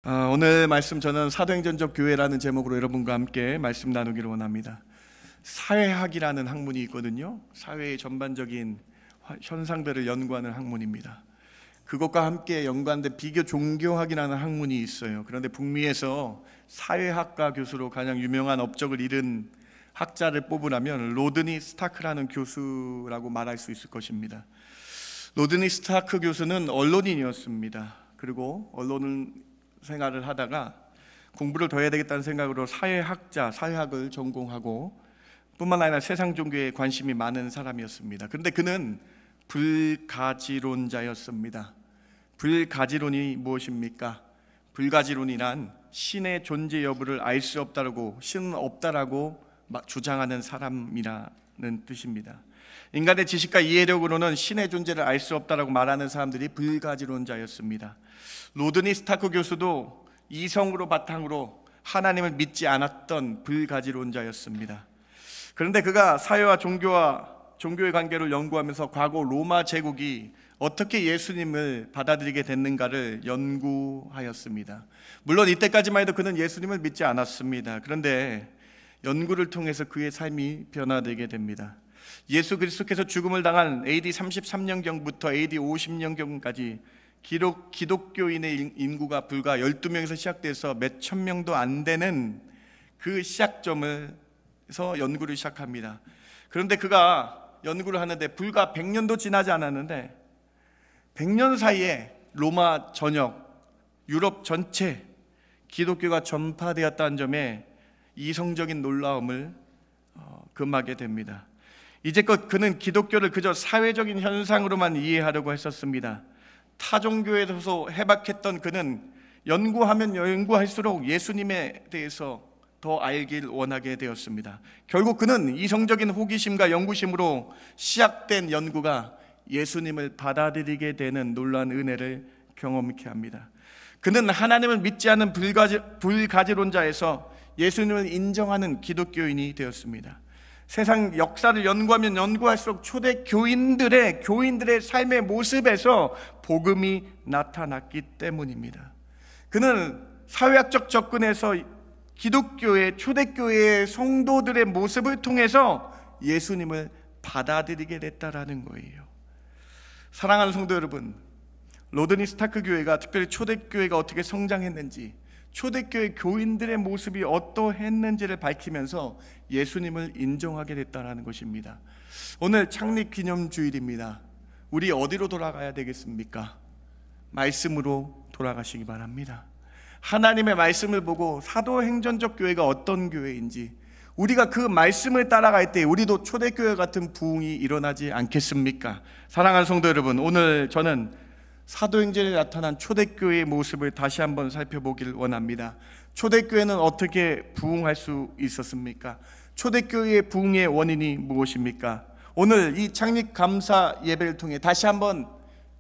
오늘 말씀 저는 사도행전적 교회라는 제목으로 여러분과 함께 말씀 나누기를 원합니다. 사회학이라는 학문이 있거든요. 사회의 전반적인 현상들을 연구하는 학문입니다. 그것과 함께 연관된 비교 종교학이라는 학문이 있어요. 그런데 북미에서 사회학과 교수로 가장 유명한 업적을 이룬 학자를 뽑으라면 로드니 스타크라는 교수라고 말할 수 있을 것입니다. 로드니 스타크 교수는 언론인이었습니다. 그리고 언론 생활을 하다가 공부를 더 해야 되겠다는 생각으로 사회학을 전공하고 뿐만 아니라 세상 종교에 관심이 많은 사람이었습니다. 그런데 그는 불가지론자였습니다. 불가지론이 무엇입니까? 불가지론이란 신의 존재 여부를 알 수 없다라고, 신은 없다라고 주장하는 사람이라는 뜻입니다. 인간의 지식과 이해력으로는 신의 존재를 알 수 없다라고 말하는 사람들이 불가지론자였습니다. 로드니 스타크 교수도 이성으로 바탕으로 하나님을 믿지 않았던 불가지론자였습니다. 그런데 그가 사회와 종교의 관계를 연구하면서 과거 로마 제국이 어떻게 예수님을 받아들이게 됐는가를 연구하였습니다. 물론 이때까지만 해도 그는 예수님을 믿지 않았습니다. 그런데 연구를 통해서 그의 삶이 변화되게 됩니다. 예수 그리스도께서 죽음을 당한 AD 33년경부터 AD 50년경까지 기독교인의 인구가 불과 12명에서 시작돼서 몇 천 명도 안 되는 그 시작점에서 연구를 시작합니다. 그런데 그가 연구를 하는데 불과 100년도 지나지 않았는데 100년 사이에 로마 전역, 유럽 전체 기독교가 전파되었다는 점에 이성적인 놀라움을 금하게 됩니다. 이제껏 그는 기독교를 그저 사회적인 현상으로만 이해하려고 했었습니다. 타 종교에서 해박했던 그는 연구하면 연구할수록 예수님에 대해서 더 알길 원하게 되었습니다. 결국 그는 이성적인 호기심과 연구심으로 시작된 연구가 예수님을 받아들이게 되는 놀라운 은혜를 경험케 합니다. 그는 하나님을 믿지 않는 불가지론자에서 예수님을 인정하는 기독교인이 되었습니다. 세상 역사를 연구하면 연구할수록 초대 교인들의 삶의 모습에서 복음이 나타났기 때문입니다. 그는 사회학적 접근에서 기독교의 초대교회의 성도들의 모습을 통해서 예수님을 받아들이게 됐다라는 거예요. 사랑하는 성도 여러분, 로드니 스타크 교회가, 특별히 초대교회가 어떻게 성장했는지, 초대교회 교인들의 모습이 어떠했는지를 밝히면서 예수님을 인정하게 됐다는 것입니다. 오늘 창립기념주일입니다. 우리 어디로 돌아가야 되겠습니까? 말씀으로 돌아가시기 바랍니다. 하나님의 말씀을 보고 사도행전적 교회가 어떤 교회인지, 우리가 그 말씀을 따라갈 때 우리도 초대교회 같은 부흥이 일어나지 않겠습니까? 사랑하는 성도 여러분, 오늘 저는 사도행전에 나타난 초대교회의 모습을 다시 한번 살펴보길 원합니다. 초대교회는 어떻게 부흥할 수 있었습니까? 초대교회의 부흥의 원인이 무엇입니까? 오늘 이 창립 감사 예배를 통해 다시 한번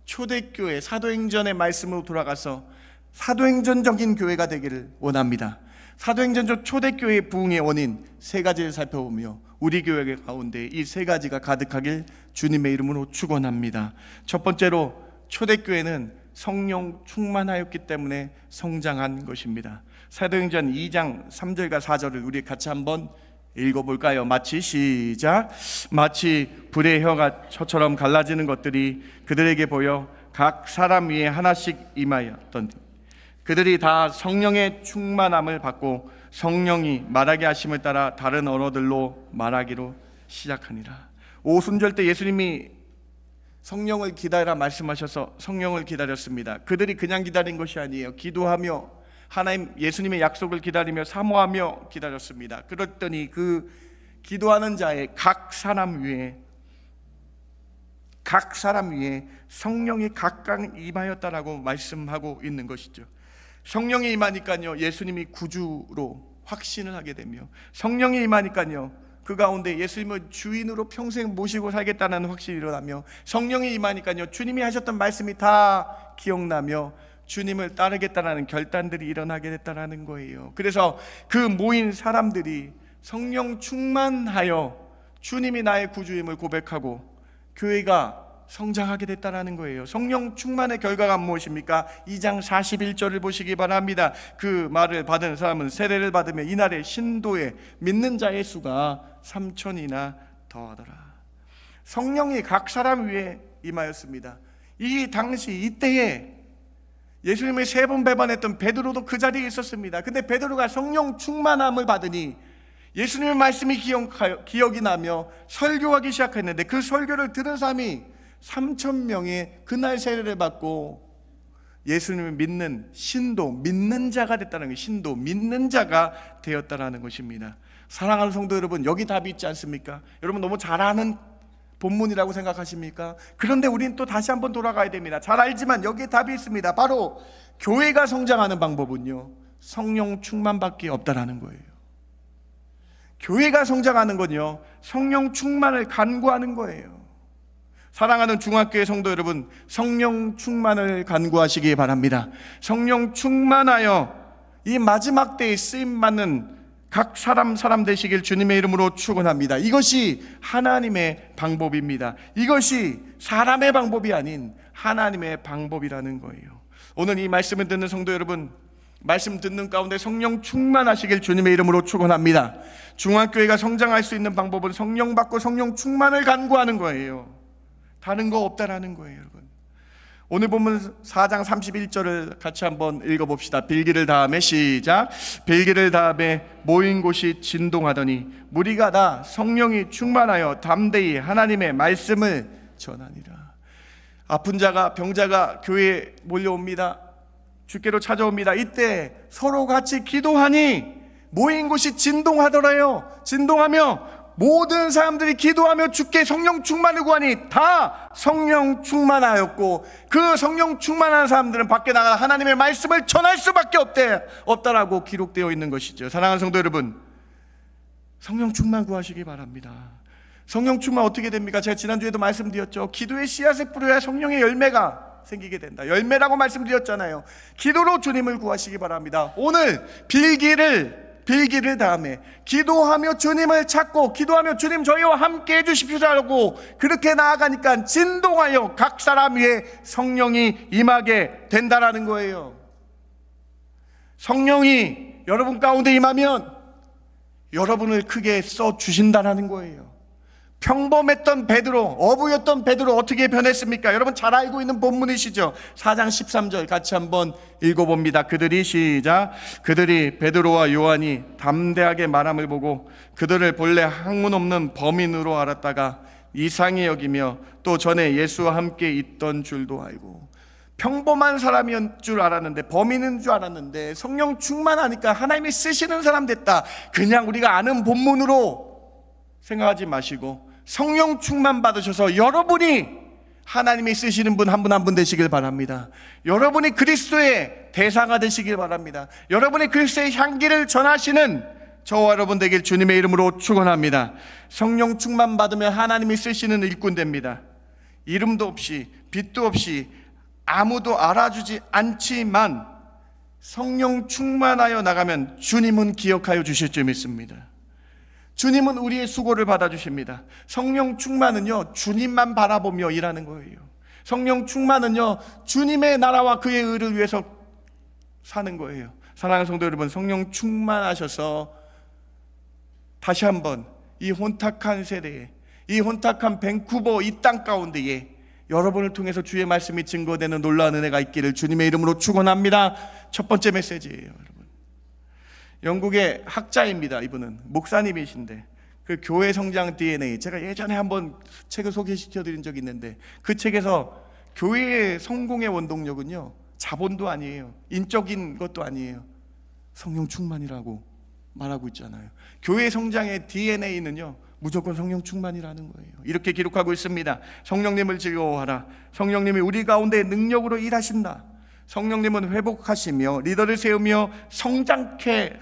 초대교회, 사도행전의 말씀으로 돌아가서 사도행전적인 교회가 되기를 원합니다. 사도행전적 초대교회의 부흥의 원인 세 가지를 살펴보며 우리 교회 가운데 이 세 가지가 가득하길 주님의 이름으로 축원합니다. 첫 번째로, 초대교회는 성령 충만하였기 때문에 성장한 것입니다. 사도행전 2장 3절과 4절을 우리 같이 한번 읽어볼까요? 시작. 마치 불의 혀가 저처럼 갈라지는 것들이 그들에게 보여 각 사람 위에 하나씩 임하였던 그들이 다 성령의 충만함을 받고 성령이 말하게 하심을 따라 다른 언어들로 말하기로 시작하니라. 오순절 때 예수님이 성령을 기다리라 말씀하셔서 성령을 기다렸습니다. 그들이 그냥 기다린 것이 아니에요. 기도하며 예수님의 약속을 기다리며 사모하며 기다렸습니다. 그랬더니 그 기도하는 자의 각 사람 위에 성령이 각각 임하였다라고 말씀하고 있는 것이죠. 성령이 임하니까요, 예수님이 구주로 확신을 하게 되며, 성령이 임하니까요, 그 가운데 예수님을 주인으로 평생 모시고 살겠다는 확신이 일어나며, 성령이 임하니까요, 주님이 하셨던 말씀이 다 기억나며 주님을 따르겠다는 결단들이 일어나게 됐다는 거예요. 그래서 그 모인 사람들이 성령 충만하여 주님이 나의 구주임을 고백하고 교회가 성장하게 됐다라는 거예요. 성령 충만의 결과가 무엇입니까? 2장 41절을 보시기 바랍니다. 그 말을 받은 사람은 세례를 받으며 이날의 신도에 믿는 자의 수가 3,000이나 더하더라. 성령이 각 사람 위에 임하였습니다. 이 당시 이때에 예수님의 3번 배반했던 베드로도 그 자리에 있었습니다. 근데 베드로가 성령 충만함을 받으니 예수님의 말씀이 기억이 나며 설교하기 시작했는데, 그 설교를 들은 사람이 3,000명의 그날 세례를 받고 예수님을 믿는 신도, 믿는 자가 됐다는 거예요. 신도, 믿는 자가 되었다는 것입니다. 사랑하는 성도 여러분, 여기 답이 있지 않습니까? 여러분 너무 잘 아는 본문이라고 생각하십니까? 그런데 우리는 또 다시 한번 돌아가야 됩니다. 잘 알지만 여기에 답이 있습니다. 바로 교회가 성장하는 방법은요, 성령 충만밖에 없다라는 거예요. 교회가 성장하는 건요, 성령 충만을 간구하는 거예요. 사랑하는 중학교의 성도 여러분, 성령 충만을 간구하시기 바랍니다. 성령 충만하여 이 마지막 때에 쓰임받는 각 사람 되시길 주님의 이름으로 축원합니다. 이것이 하나님의 방법입니다. 이것이 사람의 방법이 아닌 하나님의 방법이라는 거예요. 오늘 이 말씀을 듣는 성도 여러분, 말씀 듣는 가운데 성령 충만하시길 주님의 이름으로 축원합니다. 중앙교회가 성장할 수 있는 방법은 성령 받고 성령 충만을 간구하는 거예요. 다른 거 없다라는 거예요. 여러분, 오늘 본문 4장 31절을 같이 한번 읽어봅시다. 빌기를 다음에 시작. 빌기를 다음에 모인 곳이 진동하더니 무리가 다 성령이 충만하여 담대히 하나님의 말씀을 전하니라. 아픈 자가, 병자가 교회에 몰려옵니다. 주께로 찾아옵니다. 이때 서로 같이 기도하니 모인 곳이 진동하더래요. 진동하며 모든 사람들이 기도하며 주께 성령 충만을 구하니 다 성령 충만하였고, 그 성령 충만한 사람들은 밖에 나가 하나님의 말씀을 전할 수밖에 없다라고 기록되어 있는 것이죠. 사랑하는 성도 여러분, 성령 충만 구하시기 바랍니다. 성령 충만 어떻게 됩니까? 제가 지난주에도 말씀드렸죠. 기도의 씨앗을 뿌려야 성령의 열매가 생기게 된다. 열매라고 말씀드렸잖아요. 기도로 주님을 구하시기 바랍니다. 오늘 빌기를 다음에 기도하며 주님을 찾고, 기도하며 주님 저희와 함께 해주십시오라고 그렇게 나아가니까 진동하여 각 사람 위에 성령이 임하게 된다라는 거예요. 성령이 여러분 가운데 임하면 여러분을 크게 써주신다라는 거예요. 평범했던 베드로, 어부였던 베드로 어떻게 변했습니까? 여러분 잘 알고 있는 본문이시죠? 4장 13절 같이 한번 읽어봅니다. 그들이 시작. 그들이 베드로와 요한이 담대하게 말함을 보고 그들을 본래 학문 없는 범인으로 알았다가 이상히 여기며 또 전에 예수와 함께 있던 줄도 알고. 평범한 사람이었 줄 알았는데, 범인인 줄 알았는데 성령 충만하니까 하나님이 쓰시는 사람 됐다. 그냥 우리가 아는 본문으로 생각하지 마시고 성령 충만 받으셔서 여러분이 하나님이 쓰시는 분 한 분 한 분 되시길 바랍니다. 여러분이 그리스도의 대사가 되시길 바랍니다. 여러분이 그리스도의 향기를 전하시는 저와 여러분 되길 주님의 이름으로 축원합니다. 성령 충만 받으면 하나님이 쓰시는 일꾼 됩니다. 이름도 없이 빛도 없이 아무도 알아주지 않지만 성령 충만하여 나가면 주님은 기억하여 주실 줄 믿습니다. 주님은 우리의 수고를 받아주십니다. 성령 충만은요, 주님만 바라보며 일하는 거예요. 성령 충만은요, 주님의 나라와 그의 의를 위해서 사는 거예요. 사랑하는 성도 여러분, 성령 충만하셔서 다시 한번 이 혼탁한 세대에, 이 혼탁한 밴쿠버 이 땅 가운데에 여러분을 통해서 주의 말씀이 증거되는 놀라운 은혜가 있기를 주님의 이름으로 축원합니다. 첫 번째 메시지예요, 여러분. 영국의 학자입니다. 이분은 목사님이신데 그 교회 성장 DNA, 제가 예전에 한번 책을 소개시켜드린 적이 있는데 그 책에서 교회의 성공의 원동력은요, 자본도 아니에요, 인적인 것도 아니에요, 성령 충만이라고 말하고 있잖아요. 교회 성장의 DNA는요 무조건 성령 충만이라는 거예요. 이렇게 기록하고 있습니다. 성령님을 즐거워하라. 성령님이 우리 가운데 능력으로 일하신다. 성령님은 회복하시며 리더를 세우며 성장케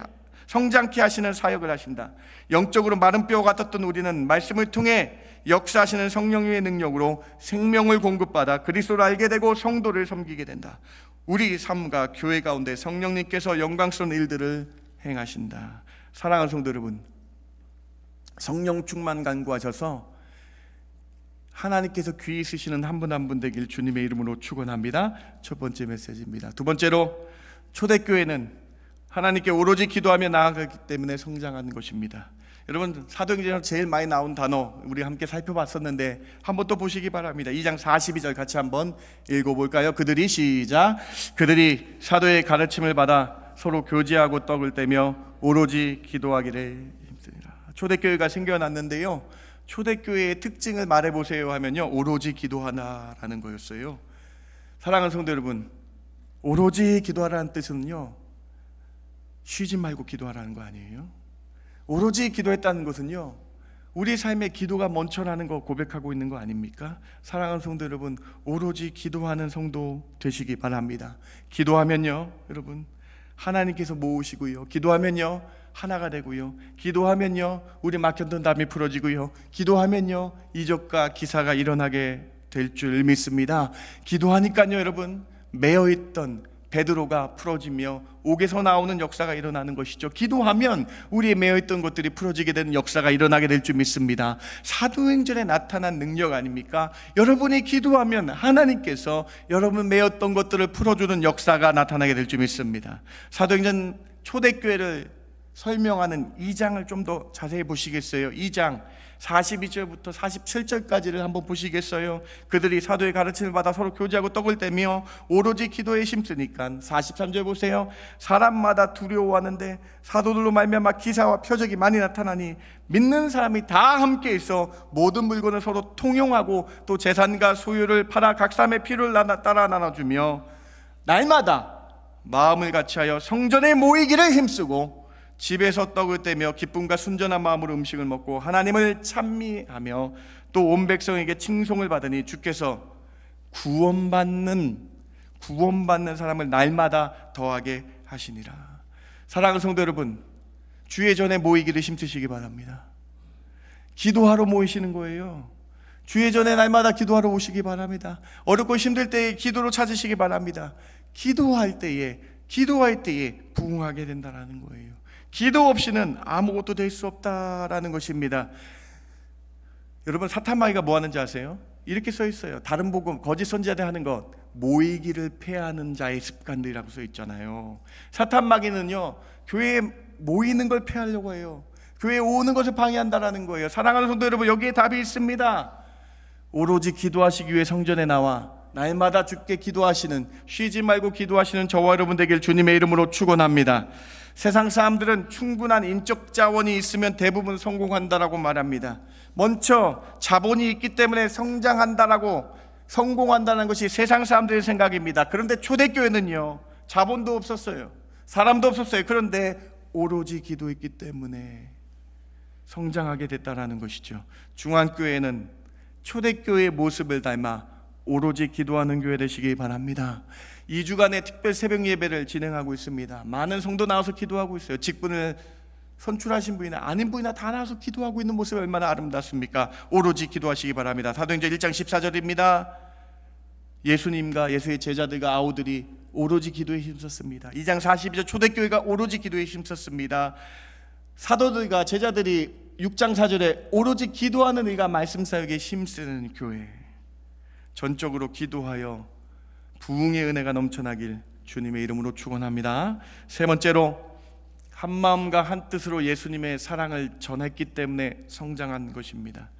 하시는 사역을 하신다. 영적으로 마른 뼈 같았던 우리는 말씀을 통해 역사하시는 성령님의 능력으로 생명을 공급받아 그리스도를 알게 되고 성도를 섬기게 된다. 우리 삶과 교회 가운데 성령님께서 영광스러운 일들을 행하신다. 사랑하는 성도 여러분, 성령 충만 간구하셔서 하나님께서 귀 있으시는 한 분 한 분 되길 주님의 이름으로 축원합니다. 첫 번째 메시지입니다. 두 번째로, 초대교회는 하나님께 오로지 기도하며 나아가기 때문에 성장하는 것입니다. 여러분, 사도행전에서 제일 많이 나온 단어 우리 함께 살펴봤었는데 한번 또 보시기 바랍니다. 2장 42절 같이 한번 읽어볼까요? 그들이 시작. 그들이 사도의 가르침을 받아 서로 교제하고 떡을 떼며 오로지 기도하기를 힘쓰니라. 초대교회가 생겨났는데요, 초대교회의 특징을 말해보세요 하면요, 오로지 기도하나라는 거였어요. 사랑하는 성도 여러분, 오로지 기도하라는 뜻은요, 쉬지 말고 기도하라는 거 아니에요? 오로지 기도했다는 것은요, 우리 삶에 기도가 먼저라는 거 고백하고 있는 거 아닙니까? 사랑하는 성도 여러분, 오로지 기도하는 성도 되시기 바랍니다. 기도하면요, 여러분, 하나님께서 모으시고요, 기도하면요, 하나가 되고요, 기도하면요, 우리 막혔던 담이 풀어지고요, 기도하면요, 이적과 기사가 일어나게 될 줄 믿습니다. 기도하니까요, 여러분, 매어있던 베드로가 풀어지며 옥에서 나오는 역사가 일어나는 것이죠. 기도하면 우리의 매어있던 것들이 풀어지게 되는 역사가 일어나게 될 줄 믿습니다. 사도행전에 나타난 능력 아닙니까? 여러분이 기도하면 하나님께서 여러분 매었던 것들을 풀어주는 역사가 나타나게 될 줄 믿습니다. 사도행전 초대교회를 설명하는 2장을 좀 더 자세히 보시겠어요? 2장 42절부터 47절까지를 한번 보시겠어요? 그들이 사도의 가르침을 받아 서로 교제하고 떡을 떼며 오로지 기도에 힘쓰니까. 43절 보세요. 사람마다 두려워하는데 사도들로 말미암아 기사와 표적이 많이 나타나니 믿는 사람이 다 함께 있어 모든 물건을 서로 통용하고 또 재산과 소유를 팔아 각 사람의 필요를 따라 나눠주며 날마다 마음을 같이하여 성전에 모이기를 힘쓰고 집에서 떡을 떼며 기쁨과 순전한 마음으로 음식을 먹고 하나님을 찬미하며 또 온 백성에게 칭송을 받으니 주께서 구원받는 사람을 날마다 더하게 하시니라. 사랑하는 성도 여러분, 주의 전에 모이기를 힘쓰시기 바랍니다. 기도하러 모이시는 거예요. 주의 전에 날마다 기도하러 오시기 바랍니다. 어렵고 힘들 때에 기도로 찾으시기 바랍니다. 기도할 때에 부응하게 된다는 거예요. 기도 없이는 아무것도 될 수 없다라는 것입니다. 여러분, 사탄마귀가 뭐 하는지 아세요? 이렇게 써 있어요. 다른 복음, 거짓 선지자들 하는 것, 모이기를 패하는 자의 습관들이라고 써 있잖아요. 사탄마귀는요, 교회에 모이는 걸 패하려고 해요. 교회에 오는 것을 방해한다라는 거예요. 사랑하는 성도 여러분, 여기에 답이 있습니다. 오로지 기도하시기 위해 성전에 나와 날마다 주께 기도하시는, 쉬지 말고 기도하시는 저와 여러분 되길 주님의 이름으로 축원합니다. 세상 사람들은 충분한 인적 자원이 있으면 대부분 성공한다라고 말합니다. 먼저 자본이 있기 때문에 성공한다는 것이 세상 사람들의 생각입니다. 그런데 초대교회는요, 자본도 없었어요, 사람도 없었어요. 그런데 오로지 기도했기 때문에 성장하게 됐다라는 것이죠. 중앙교회는 초대교회의 모습을 닮아 오로지 기도하는 교회 되시기 바랍니다. 2주간의 특별 새벽 예배를 진행하고 있습니다. 많은 성도 나와서 기도하고 있어요. 직분을 선출하신 분이나 아닌 분이나 다 나와서 기도하고 있는 모습이 얼마나 아름답습니까? 오로지 기도하시기 바랍니다. 사도행전 1장 14절입니다. 예수님과 예수의 제자들과 아우들이 오로지 기도에 힘썼습니다. 2장 42절 초대교회가 오로지 기도에 힘썼습니다. 사도들과 제자들이 6장 4절에 오로지 기도하는 이가 말씀 사역에 힘쓰는 교회, 전적으로 기도하여 부흥의 은혜가 넘쳐나길 주님의 이름으로 축원합니다. 세 번째로, 한 마음과 한 뜻으로 예수님의 사랑을 전했기 때문에 성장한 것입니다.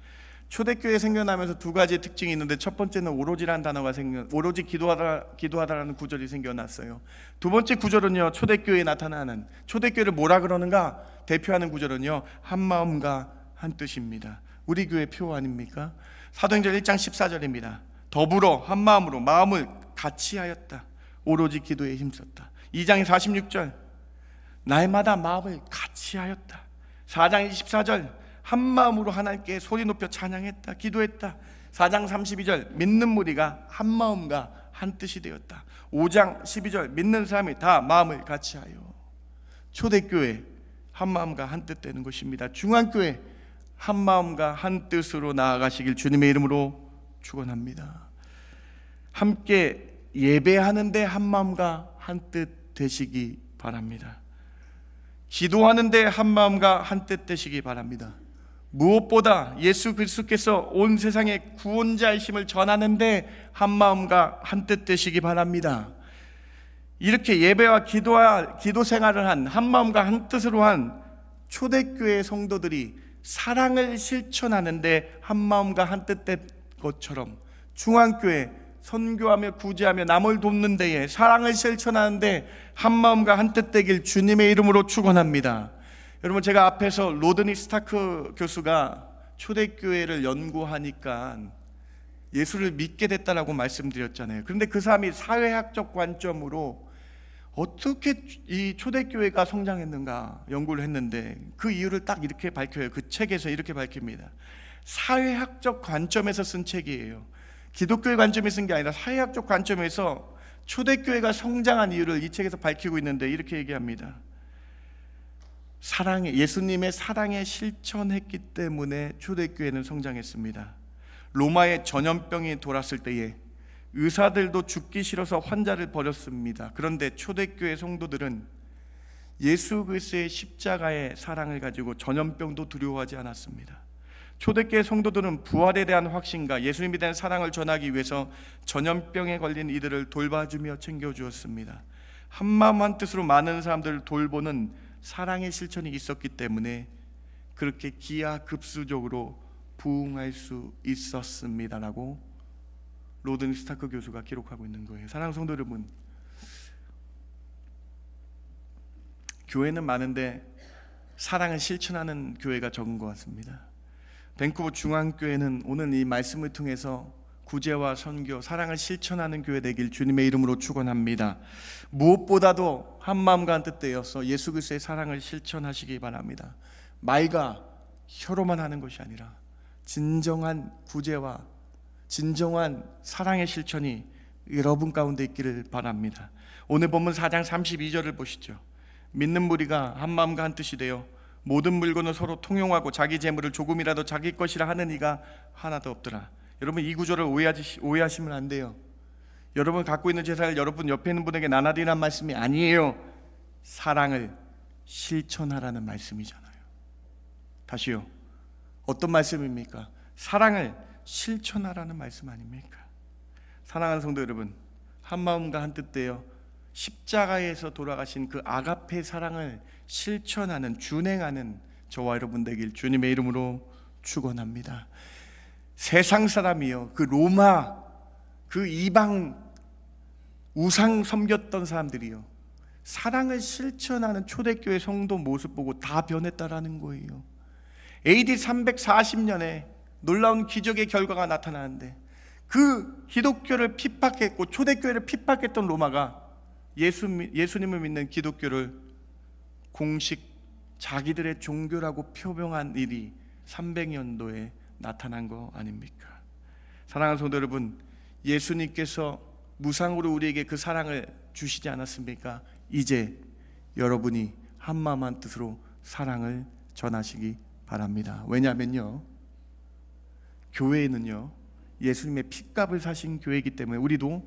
초대교회 생겨나면서 두 가지 특징이 있는데, 첫 번째는 오로지라는 단어가 오로지 기도하다라는 구절이 생겨났어요. 두 번째 구절은요, 초대교회에 나타나는, 초대교회를 뭐라 그러는가 대표하는 구절은요, 한 마음과 한 뜻입니다. 우리 교회 표 아닙니까? 사도행전 1장 14절입니다. 더불어 한 마음으로 마음을 같이 하였다. 오로지 기도에 힘썼다. 2장 46절, 날마다 마음을 같이 하였다. 4장 24절, 한 마음으로 하나님께 소리 높여 찬양했다, 기도했다. 4장 32절, 믿는 무리가 한 마음과 한 뜻이 되었다. 5장 12절, 믿는 사람이 다 마음을 같이 하여. 초대교회 한 마음과 한 뜻 되는 것입니다. 중앙교회 한 마음과 한 뜻으로 나아가시길 주님의 이름으로 축원합니다. 함께 예배하는데 한 마음과 한 뜻 되시기 바랍니다. 기도하는데 한 마음과 한 뜻 되시기 바랍니다. 무엇보다 예수 그리스도께서 온 세상의 구원자이심을 전하는데 한마음과 한뜻 되시기 바랍니다. 이렇게 예배와 기도 생활을 한 한마음과 한뜻으로 한 초대교회 성도들이 사랑을 실천하는데 한마음과 한뜻 된 것처럼 중앙교회 선교하며 구제하며 남을 돕는 데에 사랑을 실천하는데 한마음과 한뜻 되길 주님의 이름으로 축원합니다. 여러분, 제가 앞에서 로드니 스타크 교수가 초대교회를 연구하니까 예수를 믿게 됐다라고 말씀드렸잖아요. 그런데 그 사람이 사회학적 관점으로 어떻게 이 초대교회가 성장했는가 연구를 했는데 그 이유를 딱 이렇게 밝혀요. 그 책에서 이렇게 밝힙니다. 사회학적 관점에서 쓴 책이에요. 기독교의 관점에서 쓴 게 아니라 사회학적 관점에서 초대교회가 성장한 이유를 이 책에서 밝히고 있는데 이렇게 얘기합니다. 예수님의 사랑에 실천했기 때문에 초대교회는 성장했습니다. 로마의 전염병이 돌았을 때에 의사들도 죽기 싫어서 환자를 버렸습니다. 그런데 초대교회 성도들은 예수 그리스도의 십자가의 사랑을 가지고 전염병도 두려워하지 않았습니다. 초대교회 성도들은 부활에 대한 확신과 예수님에 대한 사랑을 전하기 위해서 전염병에 걸린 이들을 돌봐주며 챙겨주었습니다. 한마음 한뜻으로 많은 사람들을 돌보는 사랑의 실천이 있었기 때문에 그렇게 기하급수적으로 부흥할 수 있었습니다라고 로드니 스타크 교수가 기록하고 있는 거예요. 사랑하는 성도 여러분, 교회는 많은데 사랑을 실천하는 교회가 적은 것 같습니다. 밴쿠버 중앙교회는 오늘 이 말씀을 통해서 구제와 선교, 사랑을 실천하는 교회 되길 주님의 이름으로 축원합니다. 무엇보다도 한마음과 한뜻 되어서 예수 그리스도의 사랑을 실천하시기 바랍니다. 말과 혀로만 하는 것이 아니라 진정한 구제와 진정한 사랑의 실천이 여러분 가운데 있기를 바랍니다. 오늘 본문 4장 32절을 보시죠. 믿는 무리가 한마음과 한뜻이 되어 모든 물건을 서로 통용하고 자기 재물을 조금이라도 자기 것이라 하는 이가 하나도 없더라. 여러분, 이 구절을 오해하시면 안 돼요. 여러분 갖고 있는 재산을 여러분 옆에 있는 분에게 나눠드리라는 말씀이 아니에요. 사랑을 실천하라는 말씀이잖아요. 다시요, 어떤 말씀입니까? 사랑을 실천하라는 말씀 아닙니까? 사랑하는 성도 여러분, 한마음과 한뜻 되어 십자가에서 돌아가신 그 아가페 사랑을 실천하는, 준행하는 저와 여러분 되길 주님의 이름으로 축원합니다. 세상 사람이요, 그 로마, 그 이방 우상 섬겼던 사람들이요, 사랑을 실천하는 초대교회 성도 모습 보고 다 변했다라는 거예요. AD 340년에 놀라운 기적의 결과가 나타나는데 그 기독교를 핍박했고 초대교회를 핍박했던 로마가 예수님을 믿는 기독교를 공식 자기들의 종교라고 표명한 일이 300년도에 나타난 거 아닙니까? 사랑하는 성도 여러분, 예수님께서 무상으로 우리에게 그 사랑을 주시지 않았습니까? 이제 여러분이 한마음 한뜻으로 사랑을 전하시기 바랍니다. 왜냐하면요, 교회는요 예수님의 핏값을 사신 교회이기 때문에 우리도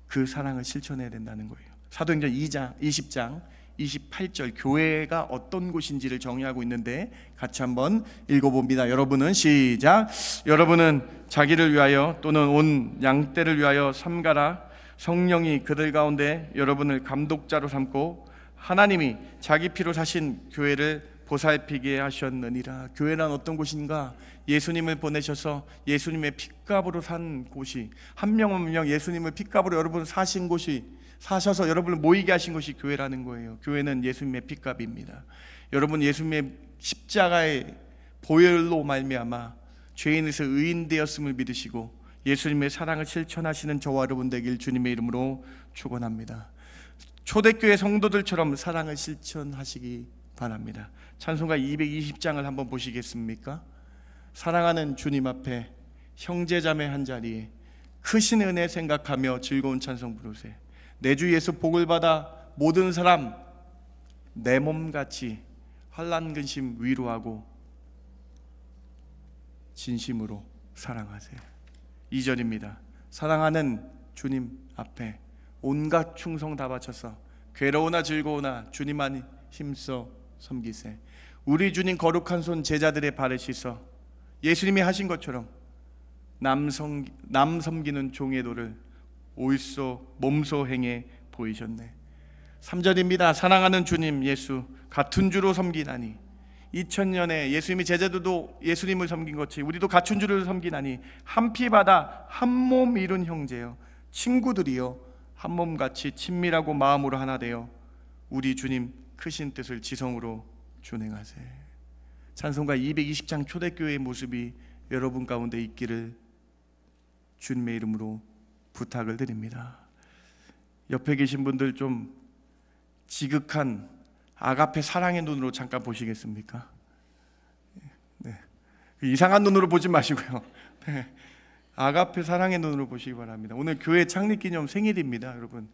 그 사랑을 실천해야 된다는 거예요. 사도행전 2장 20장 28절, 교회가 어떤 곳인지를 정의하고 있는데 같이 한번 읽어봅니다. 여러분은 시작. 여러분은 자기를 위하여 또는 온 양떼를 위하여 삼가라. 성령이 그들 가운데 여러분을 감독자로 삼고 하나님이 자기 피로 사신 교회를 보살피게 하셨느니라. 교회란 어떤 곳인가? 예수님을 보내셔서 예수님의 핏값으로 산 곳이, 한 명 한 명 예수님을 핏값으로 여러분 사신 곳이, 사셔서 여러분을 모이게 하신 것이 교회라는 거예요. 교회는 예수님의 핏값입니다. 여러분, 예수님의 십자가의 보혈로 말미암아 죄인에서 의인 되었음을 믿으시고 예수님의 사랑을 실천하시는 저와 여러분 되길 주님의 이름으로 축원합니다. 초대교회 성도들처럼 사랑을 실천하시기 바랍니다. 찬송가 220장을 한번 보시겠습니까? 사랑하는 주님 앞에 형제자매 한 자리에 크신 은혜 생각하며 즐거운 찬송 부르세. 내 주 예수 복을 받아 모든 사람 내 몸같이 환난 근심 위로하고 진심으로 사랑하세요. 2절입니다. 사랑하는 주님 앞에 온갖 충성 다 바쳐서 괴로우나 즐거우나 주님만 힘써 섬기세. 우리 주님 거룩한 손 제자들의 발을 씻어 예수님이 하신 것처럼 남 섬기는 종의 도를 올소 몸소 행해 보이셨네. 3절입니다. 사랑하는 주님 예수 같은 주로 섬기나니 2000년에 예수님이 제자들도 예수님을 섬긴 것이 우리도 갖춘 주를 섬기나니 한 피 받아 한 몸 이룬 형제여 친구들이여 한 몸같이 친밀하고 마음으로 하나 되어 우리 주님 크신 뜻을 지성으로 준행하세. 찬송가 220장 초대교회의 모습이 여러분 가운데 있기를 주님의 이름으로 부탁을 드립니다. 옆에 계신 분들 좀 지극한 아가페 사랑의 눈으로 잠깐 보시겠습니까? 네. 이상한 눈으로 보지 마시고요. 네. 아가페 사랑의 눈으로 보시기 바랍니다. 오늘 교회 창립기념 생일입니다. 여러분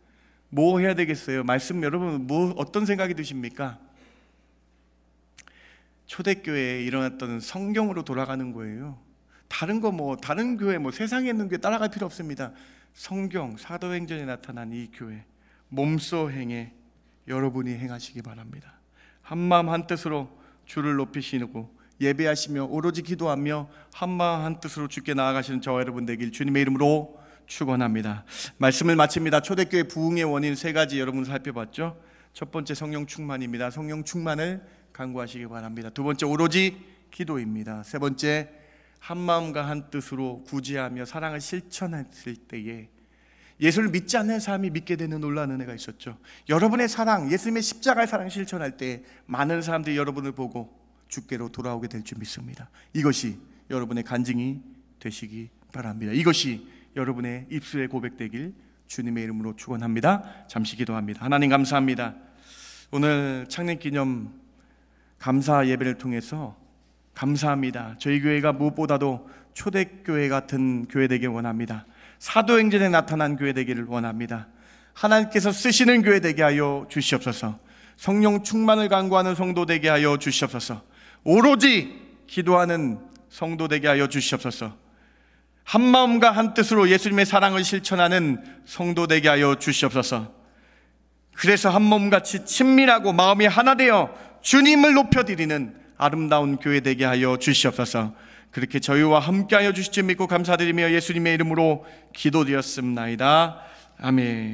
뭐 해야 되겠어요? 말씀 여러분 어떤 생각이 드십니까? 초대교회에 일어났던 성경으로 돌아가는 거예요. 다른 교회 세상에 있는 교회 따라갈 필요 없습니다. 성경 사도행전에 나타난 이 교회 몸소 행해 여러분이 행하시기 바랍니다. 한마음 한뜻으로 주를 높이시고 예배하시며 오로지 기도하며 한마음 한뜻으로 주께 나아가시는 저와 여러분 되길 주님의 이름으로 축원합니다. 말씀을 마칩니다. 초대교회 부흥의 원인 3가지 여러분 살펴봤죠. 첫 번째 성령 충만입니다. 성령 충만을 간구하시기 바랍니다. 두 번째 오로지 기도입니다. 세 번째 한마음과 한뜻으로 구제하며 사랑을 실천했을 때에 예수를 믿지 않는 사람이 믿게 되는 놀라운 은혜가 있었죠. 여러분의 사랑, 예수님의 십자가의 사랑 실천할 때 많은 사람들이 여러분을 보고 주께로 돌아오게 될 줄 믿습니다. 이것이 여러분의 간증이 되시기 바랍니다. 이것이 여러분의 입술의 고백되길 주님의 이름으로 축원합니다. 잠시 기도합니다. 하나님 감사합니다. 오늘 창립기념 감사 예배를 통해서 감사합니다. 저희 교회가 무엇보다도 초대교회 같은 교회 되길 원합니다. 사도행전에 나타난 교회 되기를 원합니다. 하나님께서 쓰시는 교회 되게 하여 주시옵소서. 성령 충만을 간구하는 성도 되게 하여 주시옵소서. 오로지 기도하는 성도 되게 하여 주시옵소서. 한마음과 한뜻으로 예수님의 사랑을 실천하는 성도 되게 하여 주시옵소서. 그래서 한 몸같이 친밀하고 마음이 하나 되어 주님을 높여드리는 아름다운 교회 되게 하여 주시옵소서. 그렇게 저희와 함께하여 주실 줄 믿고 감사드리며 예수님의 이름으로 기도드렸습나이다. 아멘.